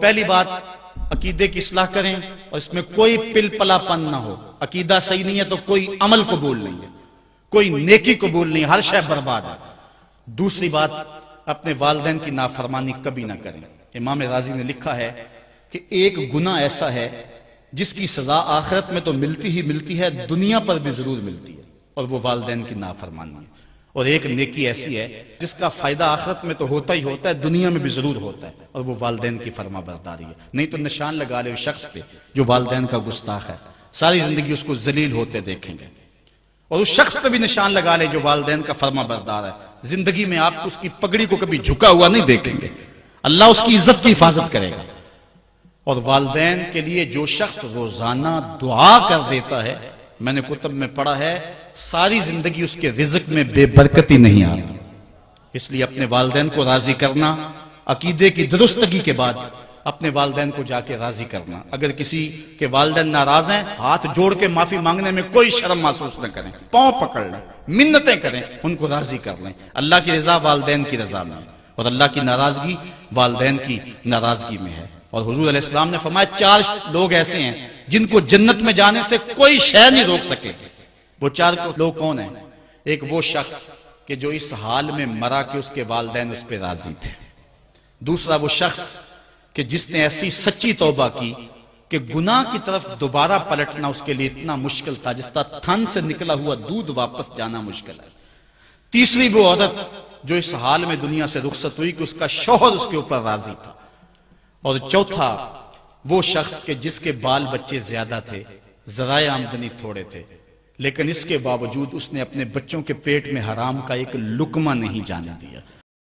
پہلی بات عقیدے کی اصلاح کریں اور اس میں کوئی پل پلا پن نہ ہو. عقیدہ صحیح نہیں ہے تو کوئی عمل قبول نہیں ہے, کوئی نیکی قبول نہیں, ہر شے برباد ہے. دوسری بات, اپنے والدین کی نافرمانی کبھی نہ کریں. امام راضی نے لکھا ہے کہ ایک گناہ ایسا ہے جس کی سزا آخرت میں تو ملتی ہی ملتی ہے, دنیا پر بھی ضرور ملتی ہے, اور وہ والدین کی نافرمانی ہے. اور ایک نیکی ایسی ہے جس کا فائدہ آخرت میں تو ہوتا ہی ہوتا ہے, دنیا میں بھی ضرور ہوتا ہے, اور وہ والدین کی فرما برداری ہے. نہیں تو نشان لگا لے اس شخص پہ جو والدین کا گستاخ ہے, ساری زندگی اس کو ذلیل ہوتے دیکھیں گے. اور اس شخص پہ بھی نشان لگا لے جو والدین کا فرما بردار ہے, زندگی میں آپ اس کی پگڑی کو کبھی جھکا ہوا نہیں دیکھیں گے. اللہ اس کی عزت کی حفاظت کرے گا. اور والدین کے لیے جو شخص روزانہ دعا کر دیتا ہے, میں نے کتب میں پڑھا ہے, ساری زندگی اس کے رزق میں بے برکتی نہیں آتی. اس لیے اپنے والدین کو راضی کرنا, عقیدے کی درستگی کے بعد اپنے والدین کو جا کے راضی کرنا. اگر کسی کے والدین ناراض ہیں, ہاتھ جوڑ کے معافی مانگنے میں کوئی شرم محسوس نہ کریں, پاؤں پکڑ لیں, منتیں کریں, ان کو راضی کر لیں. اللہ کی رضا والدین کی رضا میں ہے, اور اللہ کی ناراضگی والدین کی ناراضگی میں ہے. اور حضور علیہ السلام نے فرمایا 4 لوگ ایسے ہیں جن کو جنت میں جانے سے کوئی شے نہیں روک سکے. وہ 4 لوگ کون ہیں؟ ایک وہ شخص کہ جو اس حال میں مرا کہ اس کے والدین اس پہ راضی تھے. دوسرا وہ شخص کہ جس نے ایسی سچی توبہ کی کہ گناہ کی طرف دوبارہ پلٹنا اس کے لیے اتنا مشکل تھا جس طرح تھن سے نکلا ہوا دودھ واپس جانا مشکل ہے. تیسری وہ عورت جو اس حال میں دنیا سے رخصت ہوئی کہ اس کا شوہر اس کے اوپر راضی تھا. اور چوتھا وہ شخص کہ جس کے بال بچے زیادہ تھے, ذرائع آمدنی تھوڑے تھے, لیکن اس کے باوجود اس نے اپنے بچوں کے پیٹ میں حرام کا ایک لقمہ نہیں جانے دیا.